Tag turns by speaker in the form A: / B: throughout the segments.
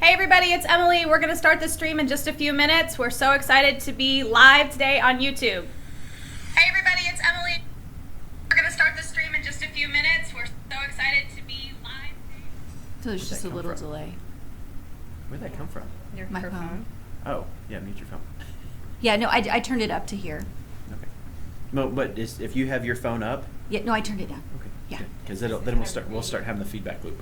A: Hey everybody, it's Emily. We're going to start the stream in just a few minutes. We're so excited to be live today on YouTube. Hey everybody, it's Emily. We're going to start the stream in just a few minutes. We're so excited to be live today.
B: So there's just a little
C: from?
B: delay.
C: Where'd that come from?
B: My phone.
C: Oh, yeah, mute your phone.
B: Yeah, no, I turned it up to here.
C: Okay. No, but if you have your phone up.
B: Yeah, no, I turned it down.
C: Okay.
B: Yeah.
C: Because then we'll start having the feedback loop.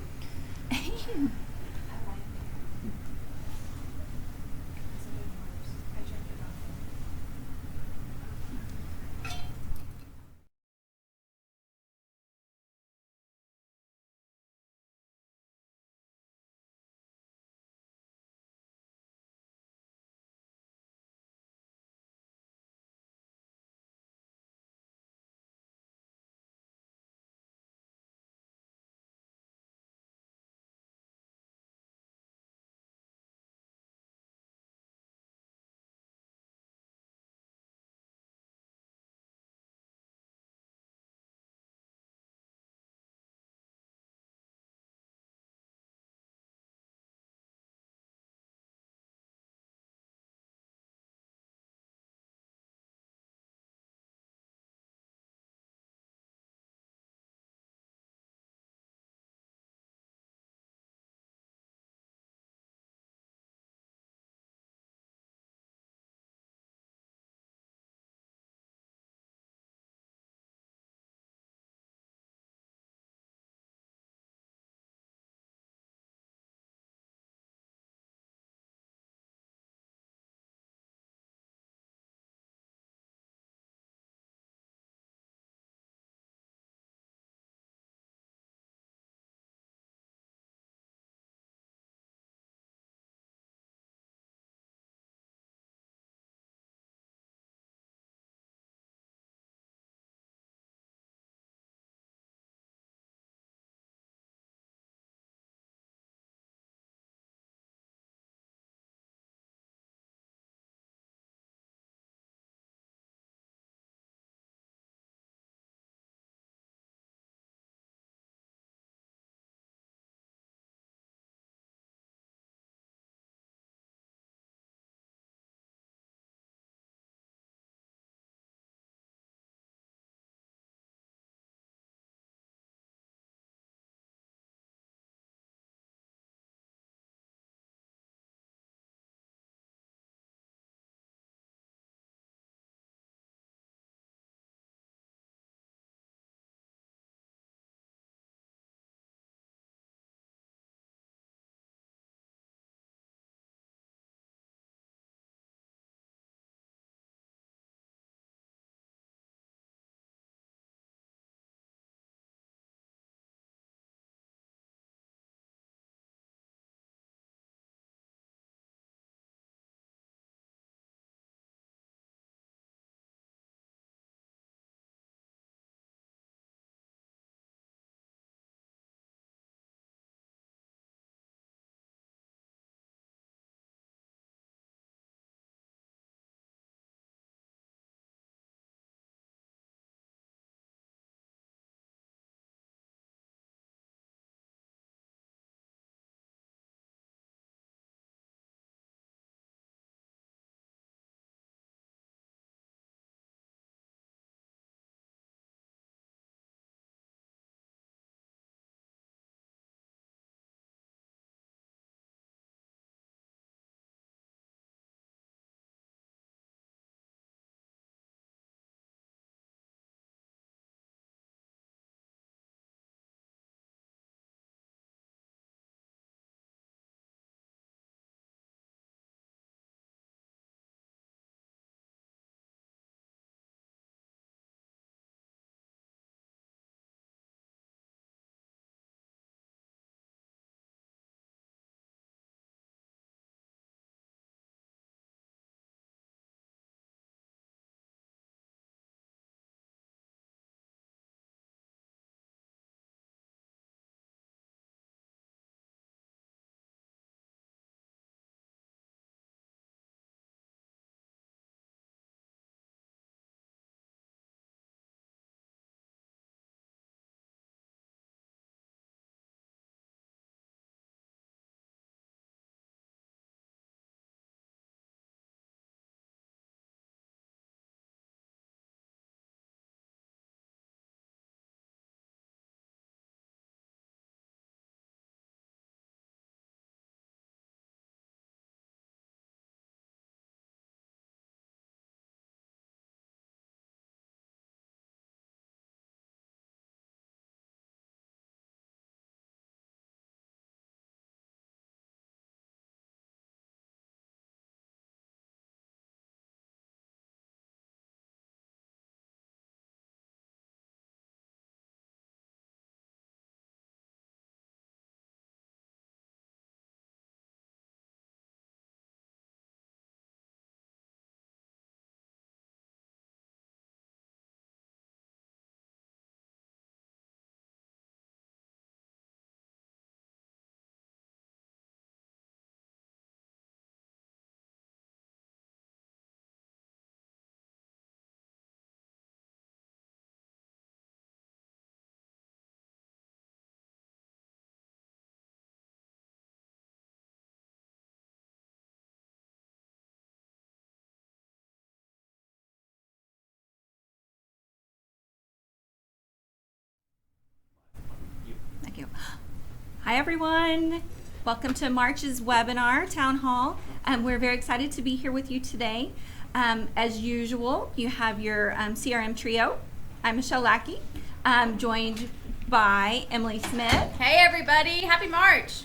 B: Hi, everyone. Welcome to March's webinar, Town Hall. We're very excited to be here with you today. As usual, you have your CRM trio. I'm Michelle Lackey. I'm joined by Emily Smith.
A: Hey, everybody. Happy March.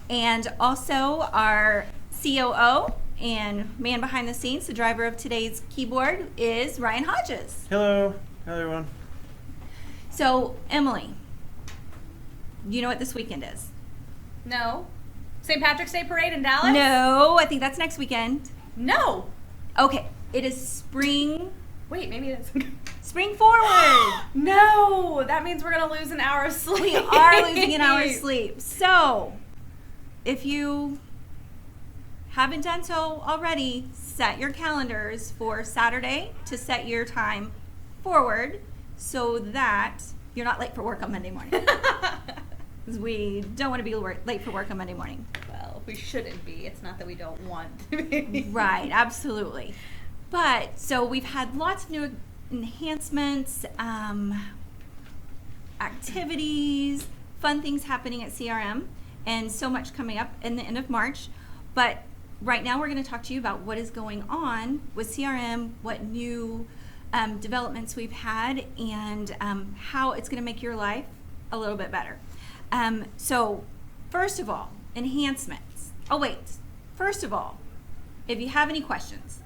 B: And also our COO and man behind the scenes, the driver of today's keyboard, is Ryan Hodges.
C: Hello. Hello, everyone.
B: So, Emily, you know what this weekend is?
A: No. St. Patrick's Day Parade in Dallas?
B: No, I think that's next weekend.
A: No.
B: Okay, it is spring.
A: Wait, maybe it is.
B: Spring forward.
A: No, that means we're going to lose an hour of sleep.
B: We are losing an hour of sleep. So, if you haven't done so already, set your calendars for Saturday to set your time forward so that you're not late for work on Monday morning. Because we don't want to be late for work on Monday morning.
A: Well, we shouldn't be. It's not that we don't want to be.
B: Right, absolutely. But, so we've had lots of new enhancements, activities, fun things happening at CRM, and so much coming up in the end of March. But right now we're going to talk to you about what is going on with CRM, what new developments we've had, and how it's going to make your life a little bit better. So, first of all, enhancements. Oh, wait. First of all, if you have any questions.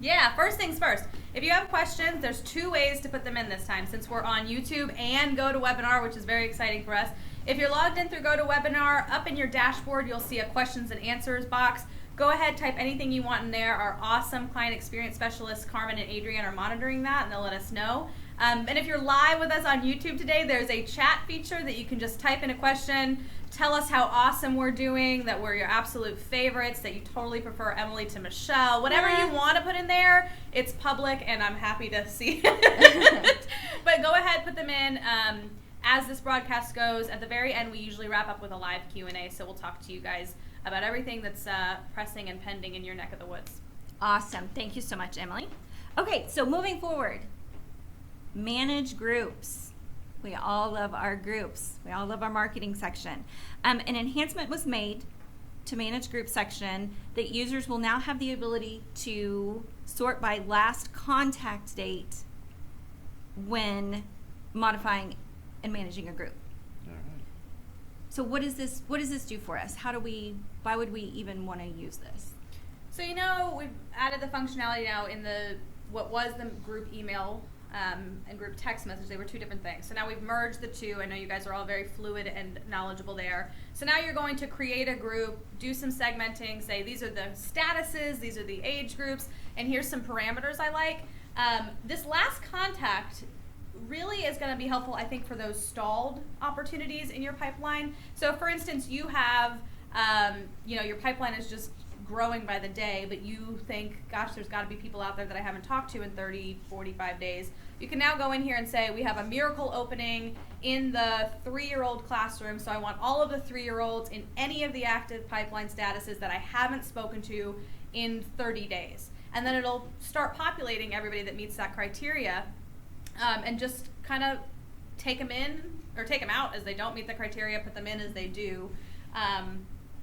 A: Yeah, first things first. If you have questions, there's two ways to put them in this time since we're on YouTube and GoToWebinar, which is very exciting for us. If you're logged in through GoToWebinar, up in your dashboard, you'll see a questions and answers box. Go ahead, type anything you want in there. Our awesome client experience specialists, Carmen and Adrienne, are monitoring that, and they'll let us know. And if you're live with us on YouTube today, there's a chat feature that you can just type in a question, tell us how awesome we're doing, that we're your absolute favorites, that you totally prefer Emily to Michelle. Whatever you want to put in there, it's public, and I'm happy to see it. But go ahead, put them in. As this broadcast goes, at the very end, we usually wrap up with a live Q&A, so we'll talk to you guys about everything that's pressing and pending in your neck of the woods.
B: Awesome. Thank you so much, Emily. Okay, so moving forward. Manage groups. We all love our groups. We all love our marketing section. An enhancement was made to manage group section that users will now have the ability to sort by last contact date when modifying and managing a group.
C: All right.
B: So what does this do for us? Why would we even want to use this?
A: So we've added the functionality now in what was the group email and group text message. They were two different things. So now we've merged the two. I know you guys are all very fluid and knowledgeable there. So now you're going to create a group, do some segmenting, say these are the statuses, these are the age groups, and here's some parameters I like. This last contact really is going to be helpful, I think, for those stalled opportunities in your pipeline. So for instance, you have, your pipeline is just growing by the day, but you think, gosh, there's got to be people out there that I haven't talked to in 30, 45 days. You can now go in here and say, we have a miracle opening in the 3-year-old classroom, so I want all of the 3-year-olds in any of the active pipeline statuses that I haven't spoken to in 30 days. And then it'll start populating everybody that meets that criteria, and just kind of take them in or take them out as they don't meet the criteria, put them in as they do.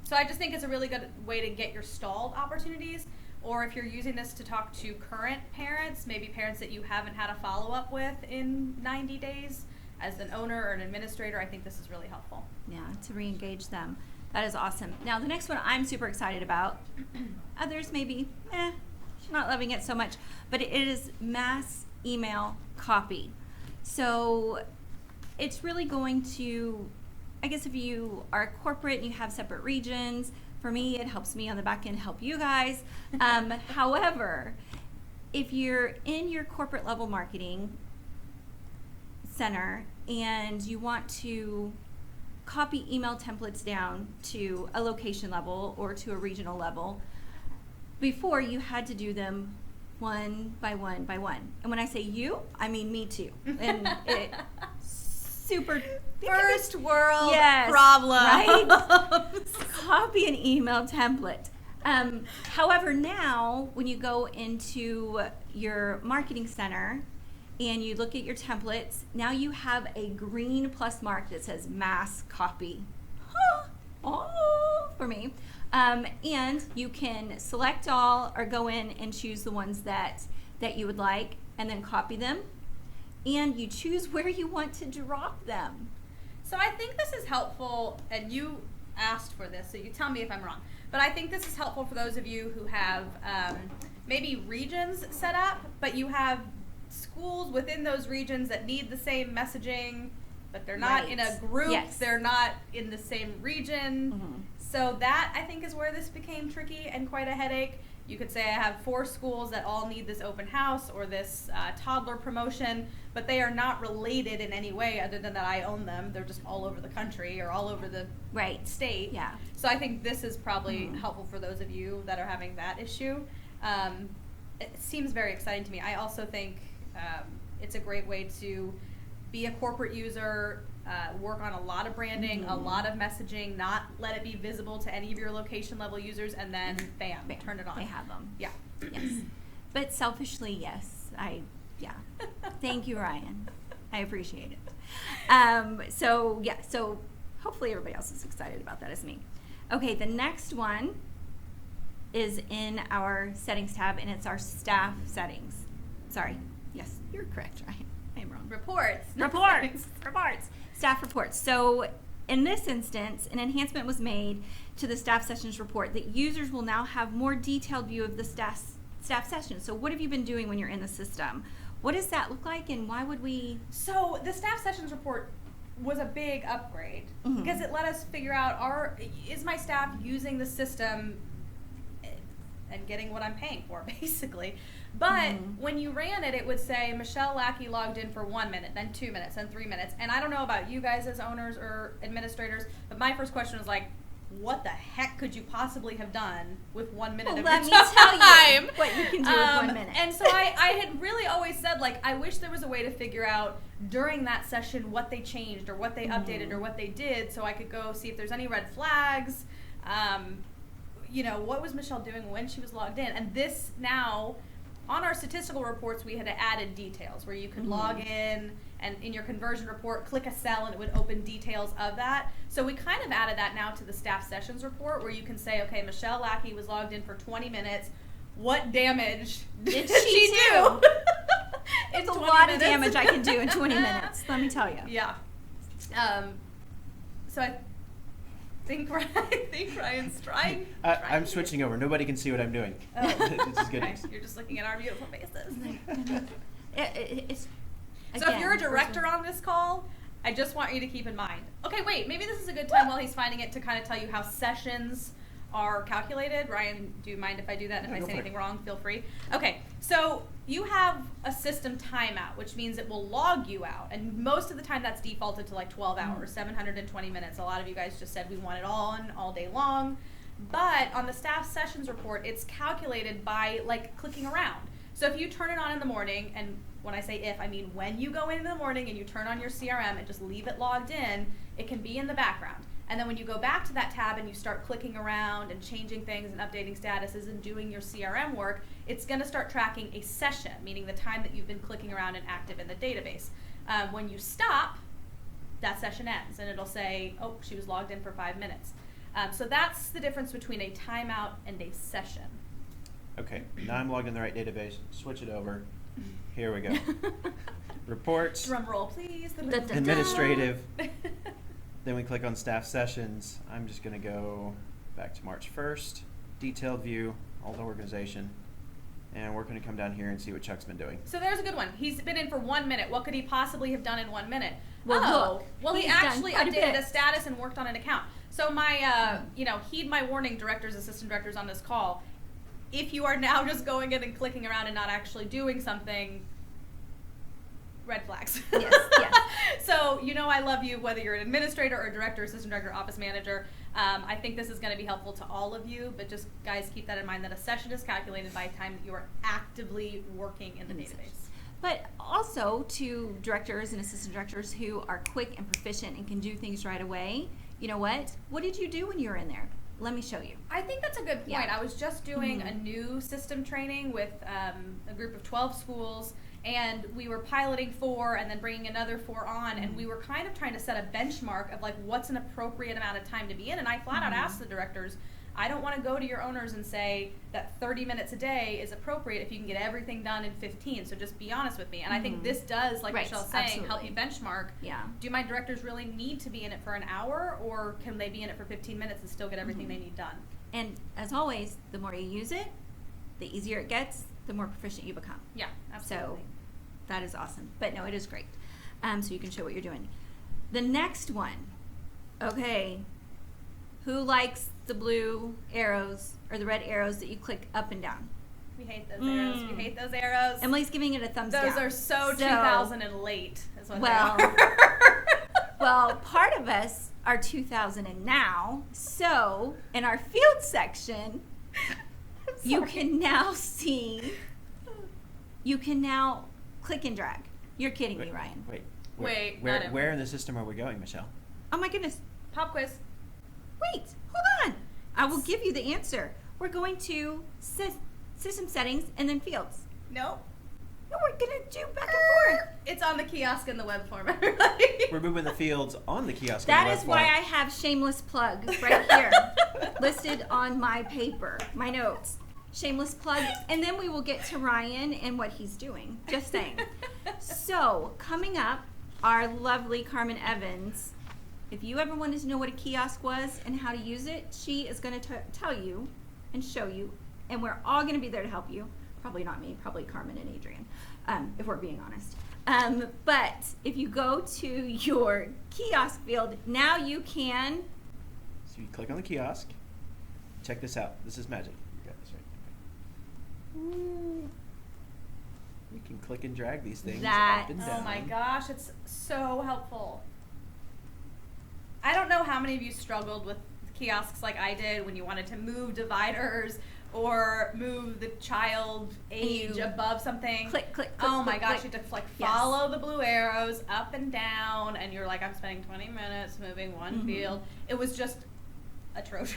A: So I just think it's a really good way to get your stalled opportunities, or if you're using this to talk to current parents, maybe parents that you haven't had a follow-up with in 90 days, as an owner or an administrator, I think this is really helpful.
B: Yeah, to re-engage them. That is awesome. Now, the next one I'm super excited about. Others maybe, not loving it so much, but it is mass email copy. So it's really going to, I guess if you are corporate and you have separate regions, for me, it helps me on the back end help you guys. However, if you're in your corporate level marketing center and you want to copy email templates down to a location level or to a regional level, before you had to do them one by one by one. And when I say you, I mean me too. And it super
A: first world
B: yes,
A: problem.
B: Right? Copy an email template. However, now when you go into your marketing center and you look at your templates, now you have a green plus mark that says mass copy oh, for me. And you can select all or go in and choose the ones that you would like and then copy them. And you choose where you want to drop them.
A: So I think this is helpful, and you asked for this, so you tell me if I'm wrong. But I think this is helpful for those of you who have maybe regions set up, but you have schools within those regions that need the same messaging, but they're not in a group.
B: Yes.
A: They're not in the same region.
B: Mm-hmm.
A: So that, I think, is where this became tricky and quite a headache. You could say I have 4 schools that all need this open house or this toddler promotion, but they are not related in any way other than that I own them. They're just all over the country or all over the state.
B: Yeah.
A: So I think this is probably helpful for those of you that are having that issue. It seems very exciting to me. I also think it's a great way to be a corporate user, work on a lot of branding, a lot of messaging, not let it be visible to any of your location level users, and then bam, turn it on.
B: They have them.
A: Yeah.
B: Yes. But selfishly, yes. Thank you, Ryan. I appreciate it. So hopefully everybody else is excited about that as me. Okay, the next one is in our settings tab, and it's our staff settings. Sorry. Yes, you're correct, Ryan. I am wrong.
A: Reports.
B: Staff reports. So in this instance, an enhancement was made to the staff sessions report that users will now have more detailed view of the staff sessions. So what have you been doing when you're in the system? What does that look like, and why would we?
A: So the staff sessions report was a big upgrade because it let us figure out, is my staff using the system and getting what I'm paying for, basically. But when you ran it, it would say Michelle Lackey logged in for 1 minute, then 2 minutes, then 3 minutes. And I don't know about you guys as owners or administrators, but my first question was like, what the heck could you possibly have done with 1 minute of your time?
B: Let me tell you what you can do with 1 minute.
A: And so I had really always said, like, I wish there was a way to figure out during that session what they changed or what they updated or what they did, so I could go see if there's any red flags. What was Michelle doing when she was logged in? And this now, on our statistical reports, we had added details where you could log in and in your conversion report, click a cell and it would open details of that. So we kind of added that now to the staff sessions report where you can say, okay, Michelle Lackey was logged in for 20 minutes. What damage did she do?
B: It's a lot of damage I can do in 20 minutes, let me tell you.
A: Yeah. So I think Ryan's trying.
C: I'm switching over. Nobody can see what I'm doing.
A: Oh.
C: This is good.
A: Okay. You're just looking at our beautiful faces. So if you're a director on this call, I just want you to keep in mind. Okay, wait, maybe this is a good time while he's finding it to kind of tell you how sessions are calculated. Ryan, do you mind if I do that? And if I say anything wrong, feel free. Okay, so you have a system timeout, which means it will log you out. And most of the time that's defaulted to like 12 hours, 720 minutes. A lot of you guys just said we want it on all day long. But on the staff sessions report, it's calculated by like clicking around. So if you turn it on in the morning, and when I say if, I mean when you go in the morning and you turn on your CRM and just leave it logged in, it can be in the background. And then when you go back to that tab and you start clicking around and changing things and updating statuses and doing your CRM work, it's going to start tracking a session, meaning the time that you've been clicking around and active in the database. When you stop, that session ends, and it'll say, oh, she was logged in for 5 minutes. So that's the difference between a timeout and a session.
C: Okay, now I'm logged in the right database. Switch it over. Here we go. Reports.
A: Drum roll, please.
C: Administrative. Then we click on staff sessions. I'm just going to go back to March 1st. Detailed view, all the organization. And we're going to come down here and see what Chuck's been doing.
A: So there's a good one. He's been in for 1 minute. What could he possibly have done in 1 minute?
B: Well,
A: he actually updated a status and worked on an account. So my, heed my warning, directors, assistant directors on this call. If you are now just going in and clicking around and not actually doing something, red flags.
B: Yes.
A: So I love you, whether you're an administrator or director, assistant director, office manager. I think this is going to be helpful to all of you, but just guys keep that in mind that a session is calculated by time that you are actively working in the database.
B: But also to directors and assistant directors who are quick and proficient and can do things right away, you know what? What did you do when you were in there? Let me show you.
A: I think that's a good point.
B: Yeah.
A: I was just doing a new system training with a group of 12 schools, and we were piloting 4 and then bringing another 4 on, and we were kind of trying to set a benchmark of like what's an appropriate amount of time to be in. And I flat out asked the directors, I don't want to go to your owners and say that 30 minutes a day is appropriate if you can get everything done in 15. So just be honest with me. And I think this does, like Michelle's saying, help you benchmark.
B: Yeah.
A: Do my directors really need to be in it for an hour, or can they be in it for 15 minutes and still get everything they need done?
B: And as always, the more you use it, the easier it gets, the more proficient you become.
A: Yeah, absolutely.
B: So that is awesome. But no, it is great. So you can show what you're doing. The next one, okay, who likes the blue arrows or the red arrows that you click up and down?
A: We hate those arrows. We hate those arrows.
B: Emily's giving it a thumbs down.
A: Those are so 2000 and late is what they are.
B: Well, part of us are 2000 and now. So in our field section, you can now see, you can now click and drag. You're kidding me, Ryan.
A: Wait,
C: where in the system are we going, Michelle?
B: Oh my goodness.
A: Pop quiz.
B: Wait, hold on. I will give you the answer. We're going to system settings and then fields.
A: No,
B: we're going to do back and forth.
A: it's on the kiosk in the web form, everybody.
C: We're moving the fields on the kiosk.
B: That is why I have shameless plugs right here listed on my paper, my notes. Shameless plug, and then we will get to Ryan and what he's doing. Just saying. So, coming up, our lovely Carmen Evans. If you ever wanted to know what a kiosk was and how to use it, she is going to tell you and show you, and we're all going to be there to help you. Probably not me, probably Carmen and Adrian, if we're being honest. But if you go to your kiosk field, now you can...
C: So you click on the kiosk. Check this out. This is magic. You got this right. Okay. You can click and drag these things up and down.
A: Oh my gosh, it's so helpful. I don't know how many of you struggled with kiosks like I did when you wanted to move dividers or move the child age above something.
B: Click.
A: Oh my gosh,
B: click.
A: you have to follow the blue arrows up and down, and you're like, I'm spending 20 minutes moving one field. It was just atrocious.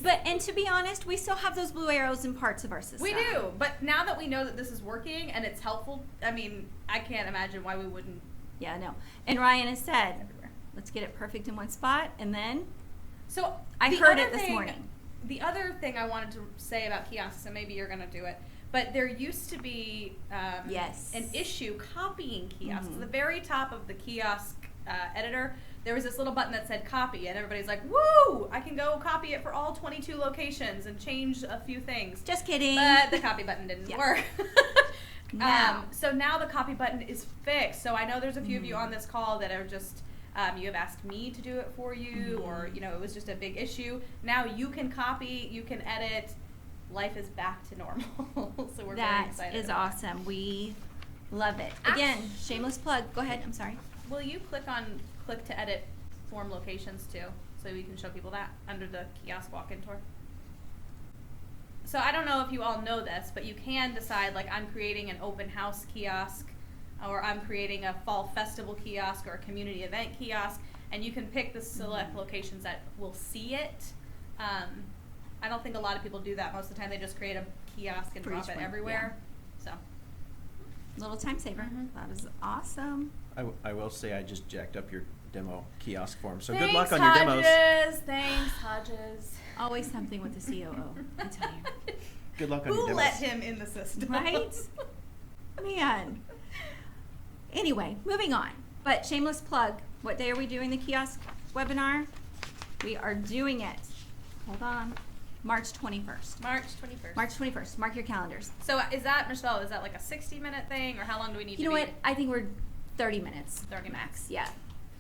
B: And to be honest, we still have those blue arrows in parts of our system.
A: We do, but now that we know that this is working and it's helpful, I mean, I can't imagine why we wouldn't.
B: Yeah, no. And Ryan has said, let's get it perfect in one spot, and then I heard it this morning.
A: The other thing I wanted to say about kiosks, and maybe you're going to do it, but there used to be an issue copying kiosks. At the very top of the kiosk editor, there was this little button that said copy, and everybody's like, woo, I can go copy it for all 22 locations and change a few things.
B: Just kidding.
A: But the copy button didn't work. So now the copy button is fixed. So I know there's a few of you on this call that are just... you have asked me to do it for you, or it was just a big issue. Now you can copy, you can edit. Life is back to normal. So we're very excited.
B: That is awesome. We love it. Again, shameless plug. Go ahead. I'm sorry.
A: Will you click to edit form locations too, so we can show people that under the kiosk walk-in tour? So I don't know if you all know this, but you can decide, like, I'm creating an open house kiosk, or I'm creating a fall festival kiosk or a community event kiosk, and you can pick the select locations that will see it. I don't think a lot of people do that. Most of the time they just create a kiosk and drop it everywhere. So,
B: little time saver. That is awesome.
C: I will say I just jacked up your demo kiosk form, so
A: thanks,
C: good luck on your demos.
A: Thanks, Hodges.
B: Always something with the COO, I tell you.
C: Good luck on your
A: Who
C: demos.
A: let him in the system?
B: Right? Man. Anyway, moving on. But shameless plug. What day are we doing the kiosk webinar? We are doing it. Hold on. March 21st.
A: March 21st.
B: March 21st. Mark your calendars.
A: So Michelle, is that like a 60-minute thing, or how long do we need to be?
B: You know what? I think we're 30 minutes.
A: 30
B: max. Yeah.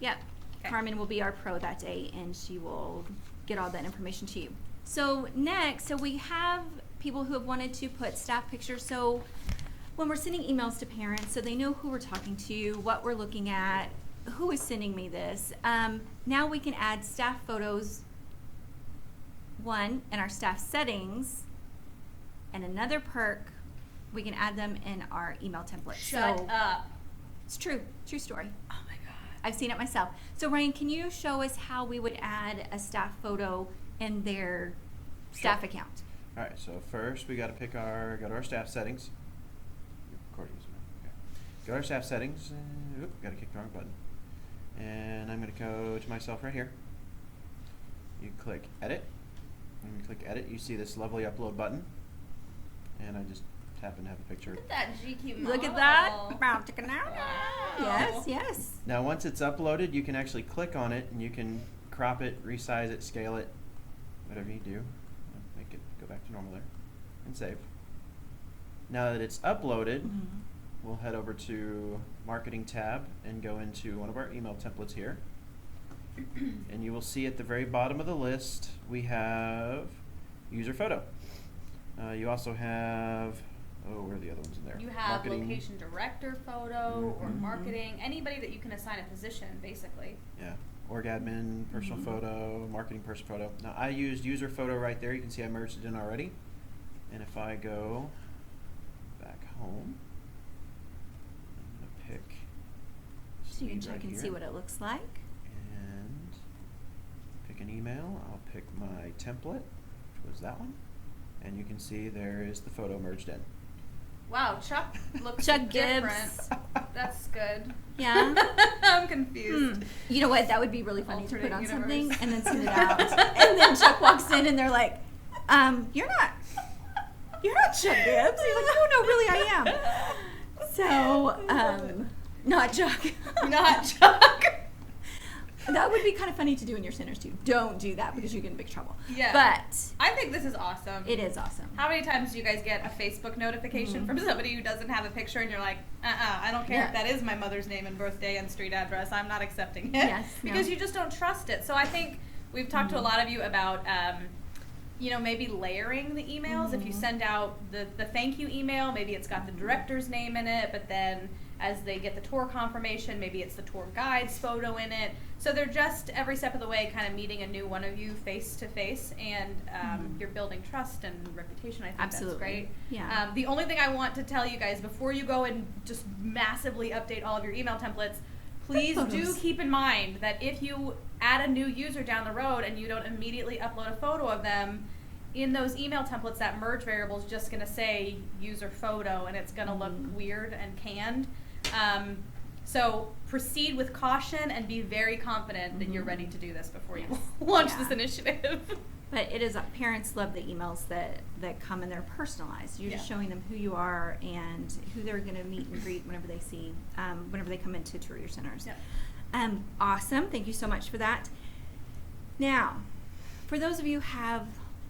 B: Yep.
A: Okay.
B: Carmen will be our pro that day, and she will get all that information to you. So next, we have people who have wanted to put staff pictures. So when we're sending emails to parents, so they know who we're talking to, what we're looking at, who is sending me this. Now we can add staff photos, one, in our staff settings, and another perk, we can add them in our email template.
A: Shut up.
B: It's true. True story.
A: Oh my God.
B: I've seen it myself. So Ryan, can you show us how we would add a staff photo in their staff account?
C: All right, so first we got to go to our staff settings. Your recording is okay. go to our staff settings. Got to kick the wrong button. And I'm going to go to myself right here. You click edit. When you click edit, you see this lovely upload button. And I just happen to have a picture.
A: Look at that GQ model.
B: Look at that.
A: Wow.
B: Yes, yes.
C: Now once it's uploaded, you can actually click on it and you can crop it, resize it, scale it, whatever you do. Make it go back to normal there and save. Now that it's uploaded, we'll head over to Marketing tab and go into one of our email templates here. And you will see at the very bottom of the list, we have user photo. You also have, where are the other ones in there?
A: You have
C: Marketing.
A: location director photo or
C: Mhm.
A: marketing, anybody that you can assign a position, basically.
C: Yeah, org admin, personal photo, marketing person photo. Now I used user photo right there. You can see I merged it in already. And if I go back home, I'm going to pick
B: So you can
C: Steve
B: check
C: right
B: and
C: here.
B: see what it looks like.
C: And pick an email. I'll pick my template, which was that one. And you can see there is the photo merged in.
A: Wow, Chuck looks
B: Chuck
A: different.
B: Gibbs.
A: That's good.
B: Yeah.
A: I'm confused.
B: You know what? That would be really funny to put
A: Alternate
B: on
A: universe.
B: something and then send it out. And then Chuck walks in and they're like, you're not Chuck Gibbs. He's like, no, really, I am. So, not Chuck.
A: Not Chuck.
B: That would be kind of funny to do in your centers too. Don't do that because you get in big trouble.
A: Yeah.
B: But
A: I think this is awesome.
B: it is awesome.
A: How many times do you guys get a Facebook notification from somebody who doesn't have a picture and you're like, I don't care if that is my mother's name and birthday and street address. I'm not accepting it.
B: Yes,
A: because
B: no.
A: you just don't trust it. So I think we've talked to a lot of you about, maybe layering the emails. If you send out the thank you email, maybe it's got the director's name in it, but then as they get the tour confirmation, maybe it's the tour guide's photo in it. So they're just every step of the way kind of meeting a new one of you face to face, and you're building trust and reputation. I think
B: Absolutely.
A: that's great.
B: Yeah.
A: The only thing I want to tell you guys before you go and just massively update all of your email templates, please do
B: Photos.
A: keep in mind that if you add a new user down the road and you don't immediately upload a photo of them, in those email templates, that merge variable is just going to say user photo, and it's going to look weird and canned. So proceed with caution and be very confident that you're ready to do this before you launch this initiative.
B: But it is, parents love the emails that come and they're personalized. You're just
A: Yeah.
B: showing them who you are and who they're going to meet and greet whenever they see, whenever they come in to tour your centers.
A: Yeah.
B: Awesome. Thank you so much for that. Now, for those of you who have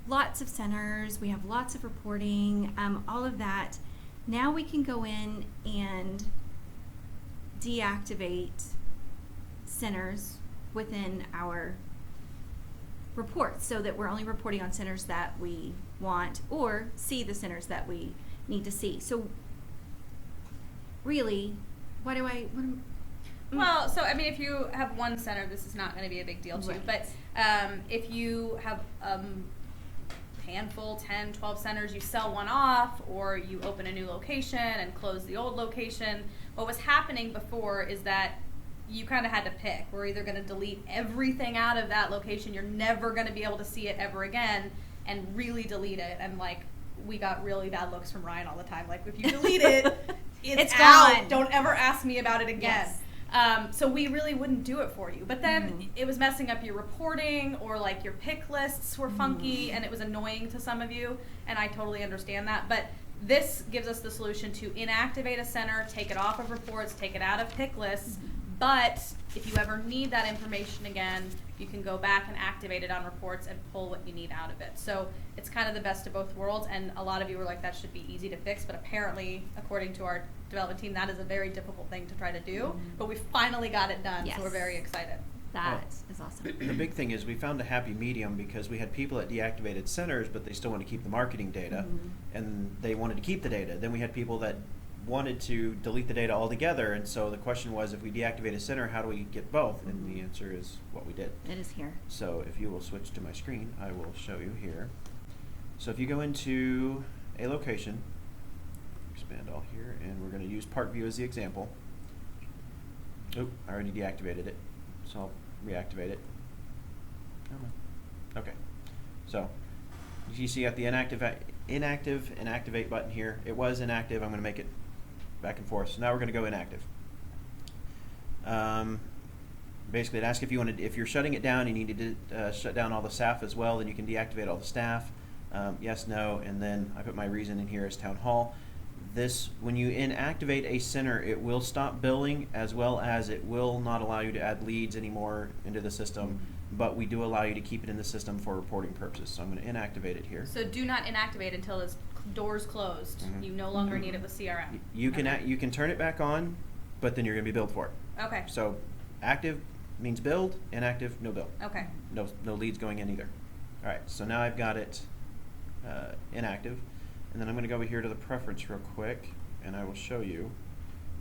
B: lots of centers, we have lots of reporting, all of that. Now we can go in and deactivate centers within our reports so that we're only reporting on centers that we want or see the centers that we need to see. So really,
A: Well, so I mean, if you have one center, this is not going to be a big deal to you.
B: Right.
A: But if you have handful, 10, 12 centers, you sell one off or you open a new location and close the old location. What was happening before is that you kind of had to pick. We're either going to delete everything out of that location, you're never going to be able to see it ever again, and really delete it. And like, we got really bad looks from Ryan all the time. Like, if you delete it, it's out.
B: gone.
A: Don't ever ask me about it again.
B: Yes.
A: So we really wouldn't do it for you. But then it was messing up your reporting, or like your pick lists were funky and it was annoying to some of you, and I totally understand that. But this gives us the solution to inactivate a center, take it off of reports, take it out of pick lists. But if you ever need that information again, you can go back and activate it on reports and pull what you need out of it. So it's kind of the best of both worlds, and a lot of you were like, that should be easy to fix, but apparently, according to our development team, that is a very difficult thing to try to do, but we finally got it done,
B: Yes.
A: so we're very excited.
B: That is awesome.
C: The big thing is we found a happy medium because we had people at deactivated centers, but they still want to keep the marketing data, and they wanted to keep the data. Then we had people that wanted to delete the data altogether, and so the question was, if we deactivate a center, how do we get both? And the answer is what we did.
B: It is here.
C: So if you will switch to my screen, I will show you here. So if you go into a location, expand all here, and we're going to use Parkview as the example. Oop, I already deactivated it, so I'll reactivate it. Okay, so you see at the inactive and activate button here. It was inactive. I'm going to make it back and forth. So now we're going to go inactive. Basically, it asks if you're shutting it down, you need to shut down all the staff as well. Then you can deactivate all the staff. Yes, no, and then I put my reason in here as town hall. When you inactivate a center, it will stop billing, as well as it will not allow you to add leads anymore into the system, but we do allow you to keep it in the system for reporting purposes. So I'm going to inactivate it here.
A: So do not inactivate until its door's closed. You no longer need it with CRM.
C: You can turn it back on, but then you're going to be billed for it.
A: Okay.
C: So active means billed, inactive, no bill.
A: Okay.
C: No leads going in either. All right, so now I've got it inactive. And then I'm going to go over here to the preference real quick, and I will show you.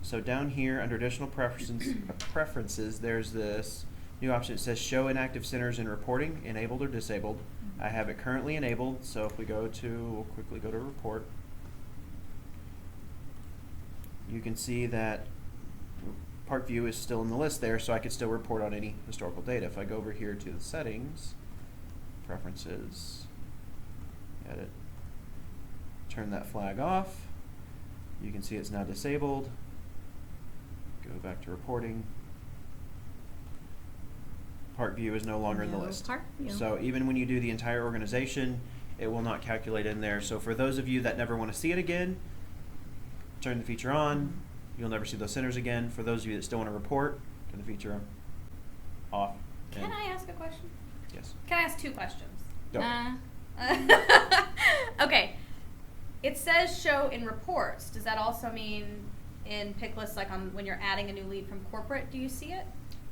C: So down here under additional preferences, there's this new option. It says show inactive centers in reporting, enabled or disabled. I have it currently enabled, so if we'll quickly go to report. You can see that Parkview is still in the list there, so I could still report on any historical data. If I go over here to the settings, preferences, edit, turn that flag off. You can see it's now disabled. Go back to reporting. Parkview is no longer in the list.
B: Parkview.
C: So even when you do the entire organization, it will not calculate in there. So for those of you that never want to see it again, turn the feature on. You'll never see those centers again. For those of you that still want to report, turn the feature off.
A: Can I ask a question?
C: Yes.
A: Can I ask two questions?
C: Go.
A: Okay. It says show in reports. Does that also mean in pick lists, like when you're adding a new lead from corporate, do you see it?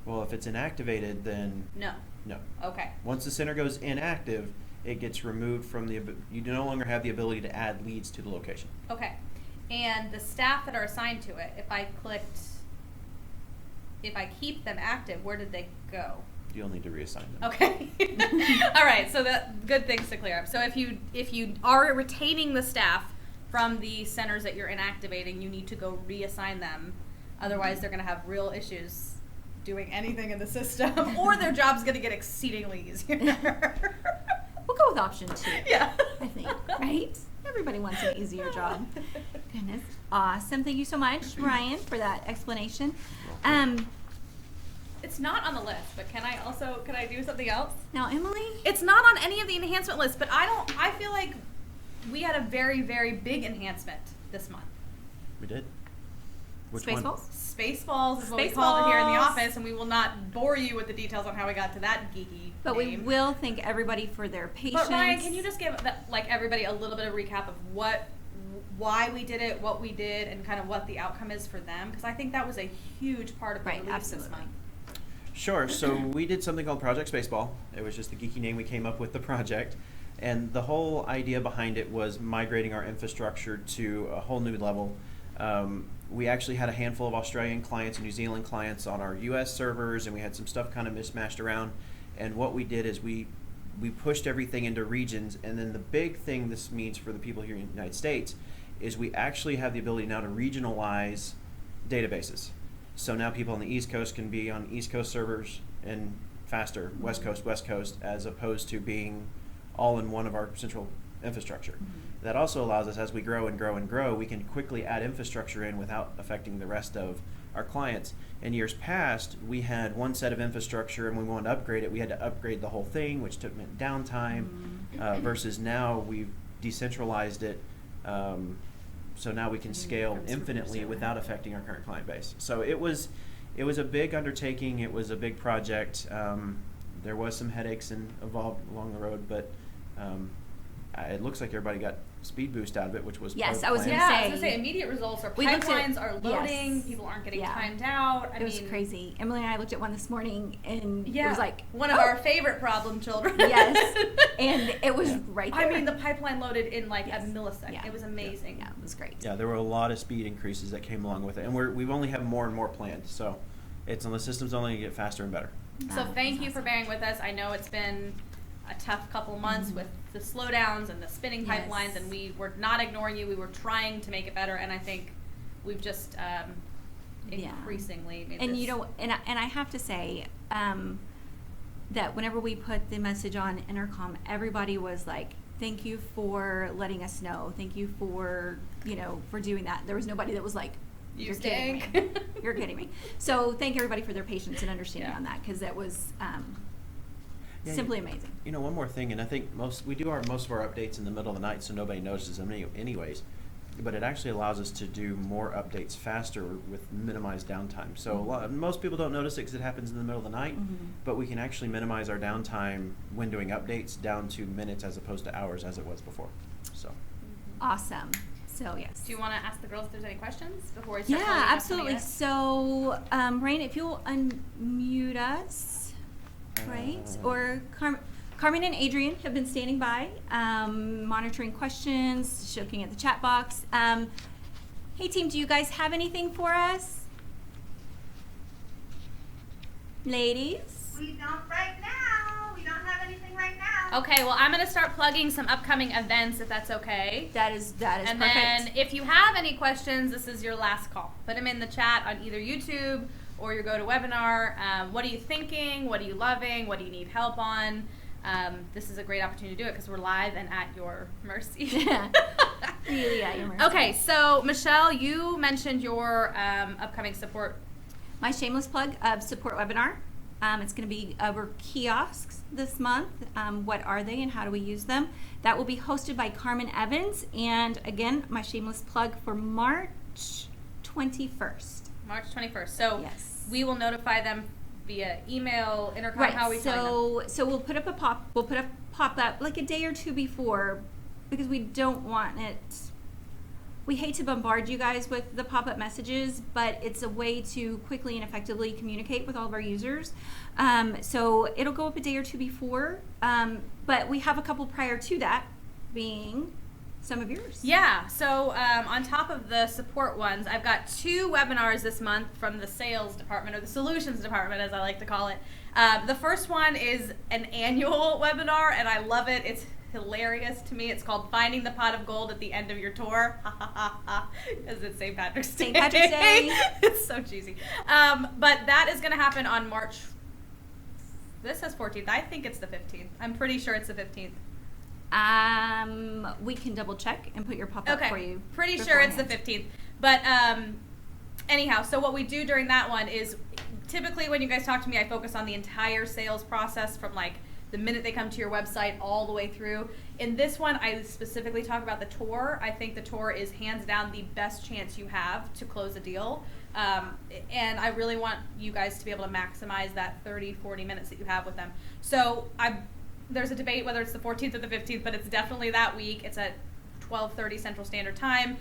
C: Well, if it's inactivated, then
A: No.
C: no.
A: Okay.
C: Once the center goes inactive, it gets removed from you no longer have the ability to add leads to the location.
A: Okay. And the staff that are assigned to it, if I keep them active, where did they go?
C: You'll need to reassign them.
A: Okay. All right. So that good things to clear up. So if you are retaining the staff from the centers that you're inactivating, you need to go reassign them. Otherwise, they're going to have real issues doing anything in the system, or their job's going to get exceedingly easier.
B: We'll go with option 2.
A: Yeah.
B: I think, right? Everybody wants an easier job. Goodness. Awesome. Thank you so much, Ryan, for that explanation.
A: It's not on the list, but can I do something else?
B: Now, Emily?
A: It's not on any of the enhancement lists, but I feel like we had a very, very big enhancement this month.
C: We did. Which
B: Spaceballs?
C: one?
A: Spaceballs is what we called it here in the office, and we will not bore you with the details on how we got to that geeky
B: But
A: name.
B: we will thank everybody for their patience.
A: But Ryan, can you just give everybody a little bit of recap of why we did it, what we did, and kind of what the outcome is for them? Because I think that was a huge part of the release this month.
C: Sure. So we did something called Project Spaceball. It was just the geeky name we came up with the project. And the whole idea behind it was migrating our infrastructure to a whole new level. We actually had a handful of Australian clients and New Zealand clients on our US servers, and we had some stuff kind of mismatched around. And what we did is we pushed everything into regions. And then the big thing this means for the people here in the United States is we actually have the ability now to regionalize databases. So now people on the East Coast can be on East Coast servers and faster, West Coast, as opposed to being all in one of our central infrastructure. Mm-hmm. That also allows us, as we grow and grow and grow, we can quickly add infrastructure in without affecting the rest of our clients. In years past, we had one set of infrastructure, and when we wanted to upgrade it, we had to upgrade the whole thing, which took downtime, versus now we've decentralized it. So now we can scale infinitely without affecting our current client base. So it was a big undertaking. It was a big project. There was some headaches involved along the road, but it looks like everybody got speed boost out of it, which was
B: yes.
A: I was going to say immediate results. Our pipelines are loading.
B: Yes.
A: People aren't getting timed out.
B: It was crazy. Emily and I looked at one this morning, and it was like
A: one of our favorite problem children.
B: Yes, and it was right there.
A: I mean, the pipeline loaded in like a millisecond.
B: Yeah.
A: It was amazing.
B: Yeah, it was great.
C: Yeah, there were a lot of speed increases that came along with it, and we've only have more and more planned. So it's on the system's only going to get faster and better.
A: So thank you for bearing with us. I know it's been a tough couple months with the slowdowns and the spinning pipelines, and we were not ignoring you. We were trying to make it better, and I think we've just increasingly made
B: and
A: this.
B: you know, and I have to say that whenever we put the message on intercom, everybody was like, "Thank you for letting us know. Thank you for for doing that." There was nobody that was like,
A: You
B: You're
A: stink.
B: kidding me. You're kidding me. So thank everybody for their patience and understanding
A: Yeah.
B: on that, because that was
C: Yeah,
B: simply amazing.
C: You know, one more thing, and I think we do most of our updates in the middle of the night, so nobody notices them anyways. But it actually allows us to do more updates faster with minimized downtime. So most people don't notice it because it happens in the middle of the night, but we can actually minimize our downtime when doing updates down to minutes as opposed to hours as it was before. So.
B: Awesome. So yes.
A: Do you want to ask the girls if there's any questions before we start?
B: Yeah,
A: closing up
B: absolutely.
A: minutes?
B: So, Rain, if you'll unmute us, right? Or Carmen and Adrian have been standing by, monitoring questions, looking at the chat box. Hey, team, do you guys have anything for us? Ladies?
D: We don't right now. We don't have anything right now.
A: Okay, well, I'm going to start plugging some upcoming events, if that's okay.
B: That is
A: And
B: perfect.
A: then if you have any questions, this is your last call. Put them in the chat on either YouTube or your GoToWebinar. What are you thinking? What are you loving? What do you need help on? This is a great opportunity to do it because we're live and at your mercy.
B: Really at your mercy.
A: Okay, so Michelle, you mentioned your upcoming support.
B: My shameless plug of support webinar. It's going to be over kiosks this month. What are they and how do we use them? That will be hosted by Carmen Evans. And again, my shameless plug for March 21st.
A: March 21st. So
B: Yes.
A: we will notify them via email, intercom.
B: Right.
A: How are we telling them?
B: So we'll put up a pop up like a day or two before, because we don't want it. We hate to bombard you guys with the pop-up messages, but it's a way to quickly and effectively communicate with all of our users. So it'll go up a day or two before, but we have a couple prior to that, being some of yours.
A: Yeah, so on top of the support ones, I've got 2 webinars this month from the sales department, or the solutions department as I like to call it. The first one is an annual webinar, and I love it. It's hilarious to me. It's called Finding the Pot of Gold at the End of Your Tour. Because it's St. Patrick's Day.
B: St. Patrick's Day.
A: It's so cheesy. But that is going to happen on March, this says 14th. I think it's the 15th. I'm pretty sure it's the 15th.
B: We can double check and put your pop-up for you.
A: Pretty sure it's the
B: beforehand.
A: 15th. But anyhow, so what we do during that one is typically when you guys talk to me, I focus on the entire sales process from like the minute they come to your website all the way through. In this one, I specifically talk about the tour. I think the tour is hands down the best chance you have to close a deal. And I really want you guys to be able to maximize that 30, 40 minutes that you have with them. So there's a debate whether it's the 14th or the 15th, but it's definitely that week. It's at 12:30 Central Standard Time.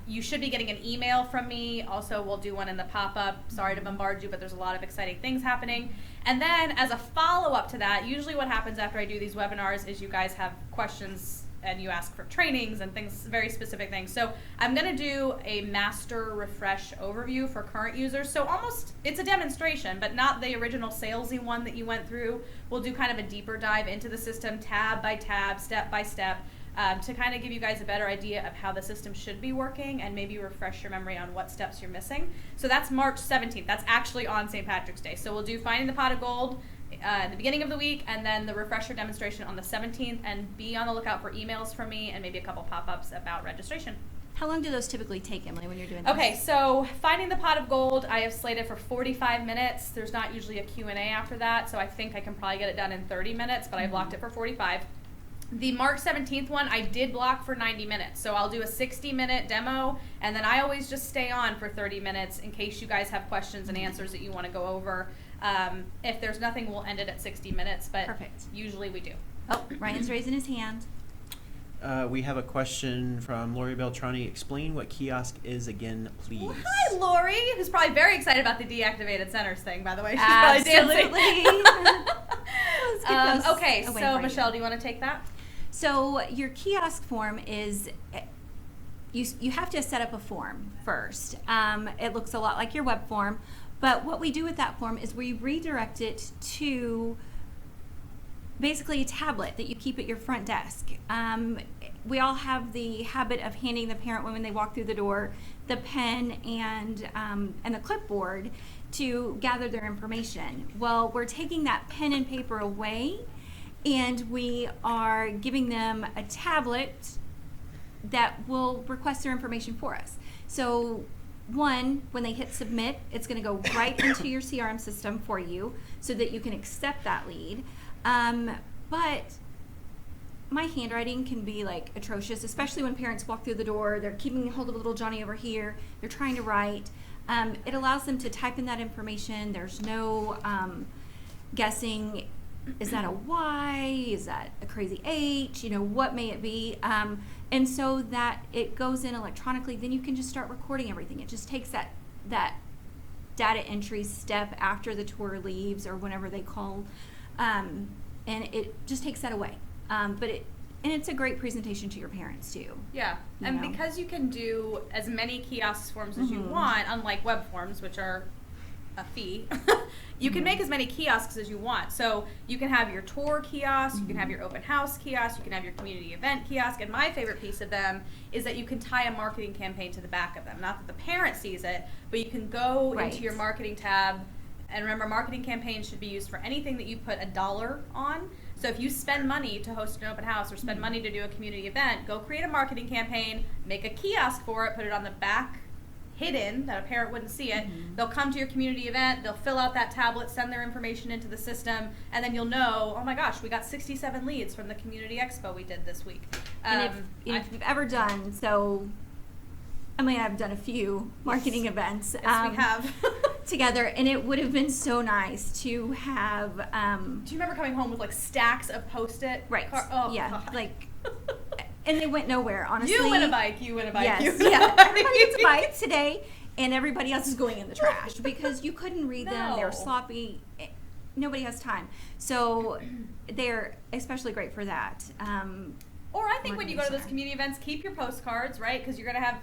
A: You should be getting an email from me. Also, we'll do one in the pop-up. Sorry to bombard you, but there's a lot of exciting things happening. And then as a follow-up to that, usually what happens after I do these webinars is you guys have questions and you ask for trainings and things, very specific things. So I'm going to do a master refresh overview for current users. So almost, it's a demonstration, but not the original salesy one that you went through. We'll do kind of a deeper dive into the system, tab by tab, step by step, to kind of give you guys a better idea of how the system should be working and maybe refresh your memory on what steps you're missing. So that's March 17th. That's actually on St. Patrick's Day. So we'll do Finding the Pot of Gold at the beginning of the week, and then the refresher demonstration on the 17th, and be on the lookout for emails from me and maybe a couple pop-ups about registration.
B: How long do those typically take, Emily, when you're doing this?
A: Okay, so Finding the Pot of Gold, I have slated for 45 minutes. There's not usually a Q&A after that, so I think I can probably get it done in 30 minutes, but I blocked it for 45. The March 17th one, I did block for 90 minutes, so I'll do a 60-minute demo, and then I always just stay on for 30 minutes in case you guys have questions and answers that you want to go over. If there's nothing, we'll end it at 60 minutes, but
B: Perfect.
A: Usually we do.
B: Oh, Ryan's raising his hand.
C: We have a question from Lori Beltrani. Explain what kiosk is again, please.
A: Well, hi, Lori, who's probably very excited about the deactivated centers thing, by the way. She's probably dancing. Okay, so Michelle, do you want to take that?
B: So your kiosk form is, you have to set up a form first. It looks a lot like your web form, but what we do with that form is we redirect it to basically a tablet that you keep at your front desk. We all have the habit of handing the parent when they walk through the door the pen and the clipboard to gather their information. Well, we're taking that pen and paper away, and we are giving them a tablet that will request their information for us. So one, when they hit submit, it's going to go right into your CRM system for you so that you can accept that lead. But my handwriting can be like atrocious, especially when parents walk through the door. They're keeping hold of little Johnny over here. They're trying to write. It allows them to type in that information. There's no guessing. Is that a Y? Is that a crazy H? You know, what may it be? And so that it goes in electronically, then you can just start recording everything. It just takes that data entry step after the tour leaves or whenever they call, and it just takes that away. And it's a great presentation to your parents too.
A: Yeah, and because you can do as many kiosk forms as you want, unlike web forms, which are a fee, you can make as many kiosks as you want. So you can have your tour kiosk, you can have your open house kiosk, you can have your community event kiosk, and my favorite piece of them is that you can tie a marketing campaign to the back of them. Not that the parent sees it, but you can go into your marketing tab, and remember, marketing campaigns should be used for anything that you put $1 on. So if you spend money to host an open house or spend money to do a community event, go create a marketing campaign, make a kiosk for it, put it on the back, hidden, that a parent wouldn't see it. They'll come to your community event, they'll fill out that tablet, send their information into the system, and then you'll know, oh my gosh, we got 67 leads from the community expo we did this week.
B: And if you've ever done, I've done a few marketing events.
A: Yes, we have.
B: Together, and it would have been so nice to have.
A: Do you remember coming home with like stacks of Post-it?
B: Right. Yeah.
A: God.
B: Like, and they went nowhere. Honestly.
A: You win a bike.
B: Yes. Yeah. Everybody gets a bike today, and everybody else is going in the trash because you couldn't read them. They were sloppy. Nobody has time. So they're especially great for that.
A: Or I think when you go to those community events, keep your postcards, right? Because you're going to have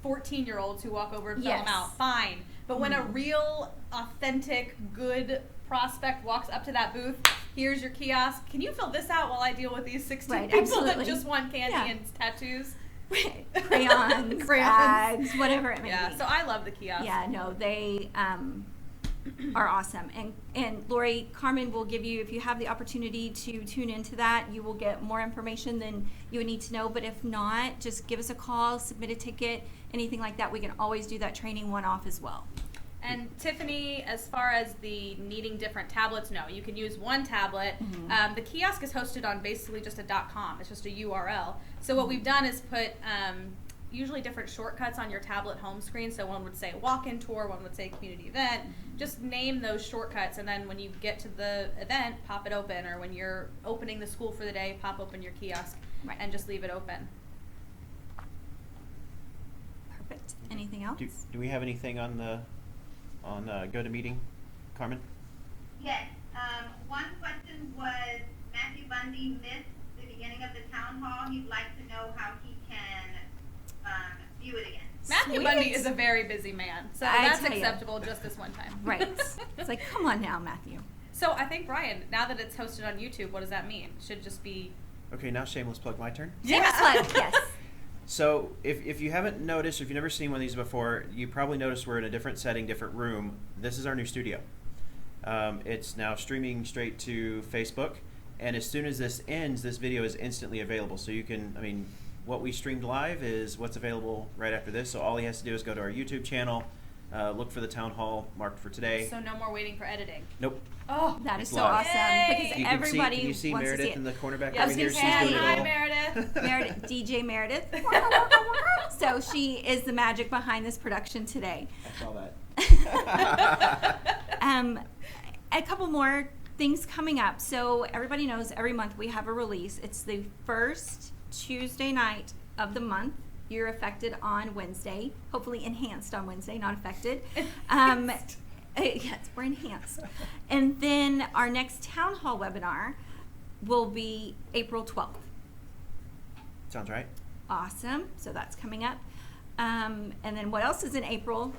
A: 14-year-olds who walk over and fill them out. Fine. But when a real, authentic, good prospect walks up to that booth, here's your kiosk. Can you fill this out while I deal with these 16 people that just want candy and tattoos?
B: Crayons, bags, whatever it may be.
A: Yeah, so I love the kiosk.
B: Yeah, no, they are awesome. And Lori, Carmen will give you, if you have the opportunity to tune into that, you will get more information than you would need to know. But if not, just give us a call, submit a ticket, anything like that. We can always do that training one-off as well.
A: And Tiffany, as far as the needing different tablets, no, you can use one tablet. The kiosk is hosted on basically just a .com. It's just a URL. So what we've done is put usually different shortcuts on your tablet home screen. So one would say walk-in tour, one would say community event. Just name those shortcuts, and then when you get to the event, pop it open. Or when you're opening the school for the day, pop open your kiosk and just leave it open.
B: Perfect. Anything else?
C: Do we have anything on GoToMeeting, Carmen?
D: Yes. One question was, Matthew Bundy missed the beginning of the town hall. He'd like to know how he can view it again.
A: Matthew Bundy is a very busy man, so that's acceptable just this one time.
B: Right. It's like, come on now, Matthew.
A: So I think, Brian, now that it's hosted on YouTube, what does that mean? Should it just be...
C: Okay, now shameless plug, my turn?
B: Shameless plug, yes.
C: So if you haven't noticed, or if you've never seen one of these before, you probably noticed we're in a different setting, different room. This is our new studio. It's now streaming straight to Facebook, and as soon as this ends, this video is instantly available. So you can, what we streamed live is what's available right after this. So all he has to do is go to our YouTube channel, look for the town hall marked for today.
A: So no more waiting for editing.
C: Nope.
A: Oh,
B: that is
C: it's
B: so
C: live.
B: awesome because everybody
C: can you see
B: wants
C: Meredith
B: to see it.
C: in the cornerback
A: Yes,
C: over here?
A: you
C: She's
A: can.
C: doing it
A: Hi,
C: all.
A: Meredith.
B: DJ Meredith. So she is the magic behind this production today.
C: I saw that.
B: A couple more things coming up. So everybody knows every month we have a release. It's the first Tuesday night of the month. You're affected on Wednesday, hopefully enhanced on Wednesday, not affected. Yes, we're enhanced. And then our next town hall webinar will be April 12th.
C: Sounds right.
B: Awesome. So that's coming up. And then what else is in April?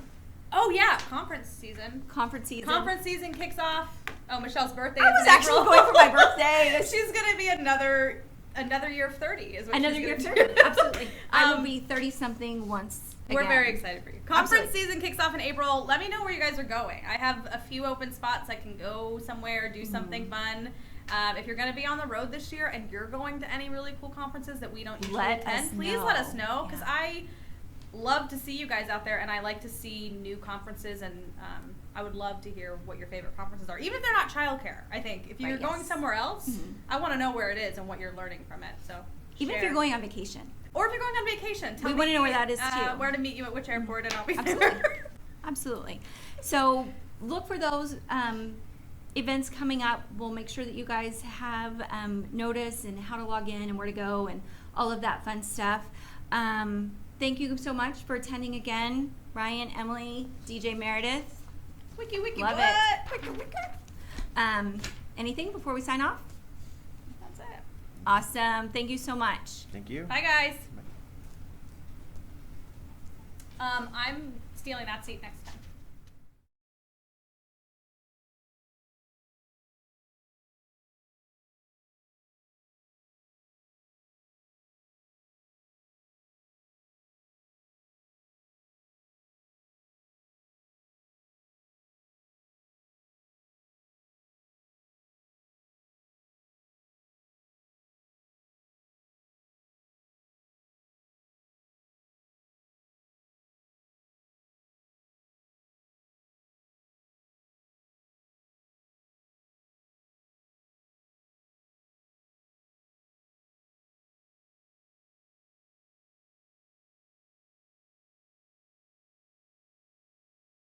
A: Oh, yeah, conference season.
B: Conference season.
A: Conference season kicks off. Oh, Michelle's birthday
B: I
A: is
B: was
A: in
B: actually
A: April.
B: going for my birthday.
A: She's going to be another year of 30 is what
B: Another
A: she's
B: year of
A: gonna
B: 30.
A: do.
B: Absolutely. I will be 30-something once again.
A: We're very excited for you. Conference
B: Absolutely.
A: season kicks off in April. Let me know where you guys are going. I have a few open spots. I can go somewhere, do something fun. If you're going to be on the road this year and you're going to any really cool conferences that we don't usually attend, please let us know, because love to see you guys out there, and I like to see new conferences, and I would love to hear what your favorite conferences are, even if they're not childcare. I think if you're
B: Right,
A: going
B: yes.
A: somewhere else,
B: Mhm.
A: I want to know where it is and what you're learning from it. So
B: Even if
A: share.
B: you're going on vacation.
A: or if you're going on vacation, tell
B: We
A: me
B: wanna know where that is, too.
A: where to meet you at which airport, and I'll be
B: Absolutely.
A: there.
B: Absolutely. So look for those events coming up. We'll make sure that you guys have notice and how to log in and where to go and all of that fun stuff. Thank you so much for attending again, Ryan, Emily, DJ Meredith.
A: Wiki, wiki,
B: Love
A: what?
B: it.
A: Wiki, wiki.
B: Anything before we sign off?
A: That's it.
B: Awesome. Thank you so much.
C: Thank you.
A: Bye, guys. I'm stealing that seat next time.